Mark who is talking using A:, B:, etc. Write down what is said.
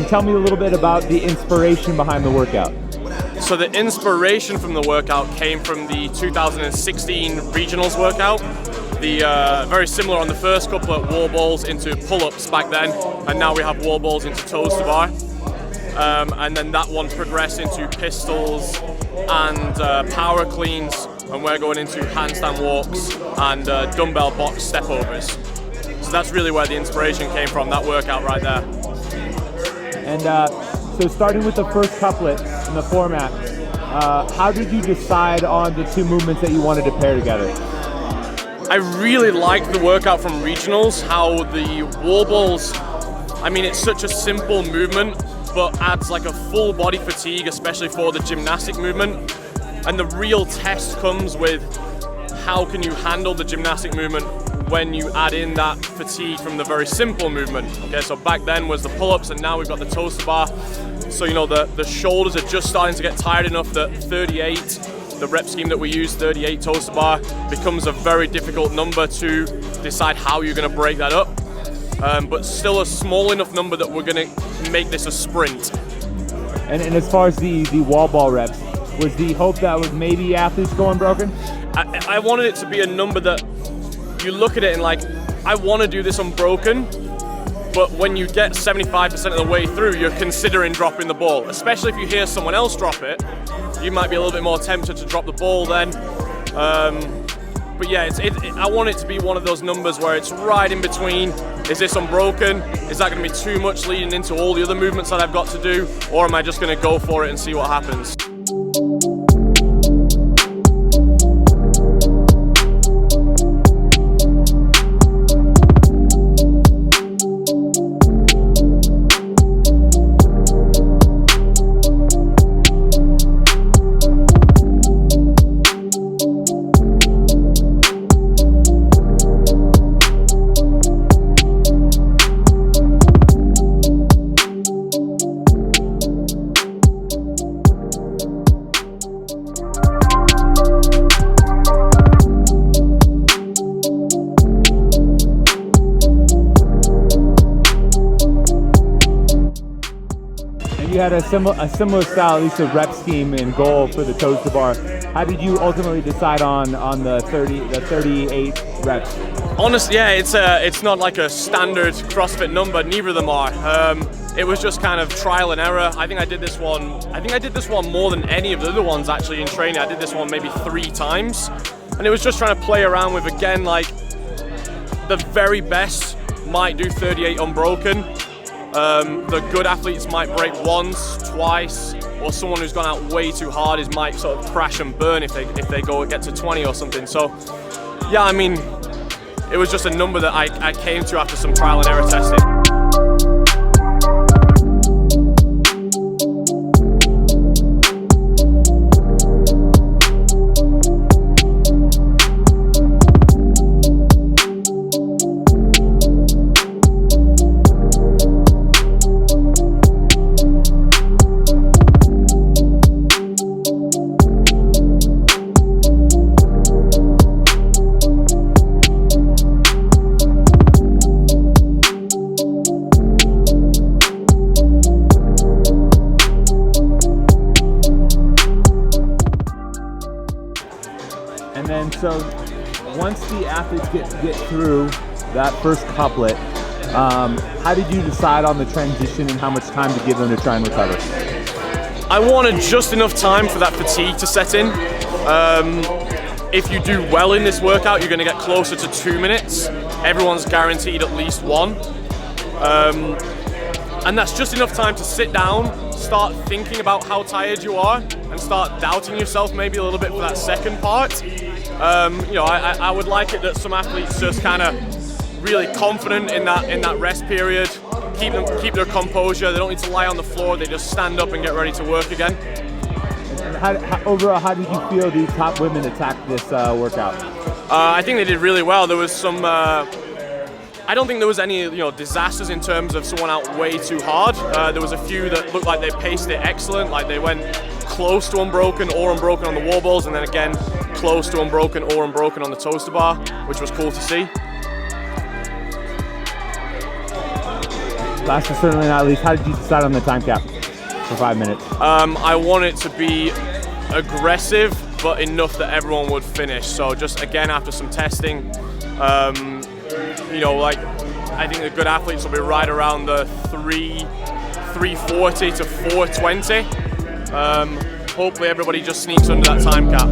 A: Tell me a little bit about the inspiration behind the workout.
B: So the inspiration from the workout came from the 2016 regionals workout. Very similar on the first couple at Wallballs into pull-ups back then, and now we have Wallballs into toes to bar. And then that one progressed into pistols and power cleans, and we're going into handstand walks and dumbbell box step overs. So that's really where the inspiration came from, that workout right there.
A: And so starting with the first couplet in the format, how did you decide on the two movements that you wanted to pair together?
B: I really liked the workout from regionals, how the Wallballs, I mean, it's such a simple movement, but adds like a full body fatigue, especially for the gymnastic movement. And the real test comes with how can you handle the gymnastic movement when you add in that fatigue from the very simple movement. Okay, so back then was the pull-ups, and now we've got the toes to bar. So you know the shoulders are just starting to get tired enough that 38, the rep scheme that we use, 38 toes to bar, becomes a very difficult number to decide how you're going to break that up. But still a small enough number that we're going to make this a sprint.
A: And as far as the wall ball reps, was the hope that was maybe athletes go unbroken?
B: I wanted it to be a number that you look at it and like, I want to do this unbroken, but when you get 75% of the way through, you're considering dropping the ball. Especially if you hear someone else drop it, you might be a little bit more tempted to drop the ball then. But yeah, I want it to be one of those numbers where it's right in between. Is this unbroken? Is that going to be too much leading into all the other movements that I've got to do? Or am I just going to go for it and see what happens?
A: You had a similar style, at least a rep scheme and goal for the toes to bar. How did you ultimately decide on the 38 reps?
B: Honestly, yeah, it's not like a standard CrossFit number. Neither of them are. It was just kind of trial and error. I think I did this one more than any of the other ones actually in training. I did this one maybe 3 times, and it was just trying to play around with, again, like the very best might do 38 unbroken. The good athletes might break once, twice, or someone who's gone out way too hard might sort of crash and burn if they get to 20 or something. So yeah, I mean, it was just a number that I came to after some trial and error testing.
A: And then so once the athletes get through that first couplet, how did you decide on the transition and how much time to give them to try and recover?
B: I wanted just enough time for that fatigue to set in. If you do well in this workout, you're going to get closer to 2 minutes. Everyone's guaranteed at least 1. And that's just enough time to sit down, start thinking about how tired you are, and start doubting yourself maybe a little bit for that second part. You know, I would like it that some athletes just kind of really confident in that rest period, keep their composure. They don't need to lie on the floor. They just stand up and get ready to work again.
A: And overall, how did you feel the top women attack this workout?
B: I think they did really well. There was some. I don't think there was any disasters in terms of someone out way too hard. There was a few that looked like they paced it excellent, like they went close to unbroken or unbroken on the wall balls, and then again close to unbroken or unbroken on the toaster bar, which was cool to see.
A: Last but certainly not least, how did you decide on the time cap for 5 minutes?
B: I want it to be aggressive, but enough that everyone would finish. So just again, after some testing, I think the good athletes will be right around the 340 to 420. Hopefully everybody just sneaks under that time cap.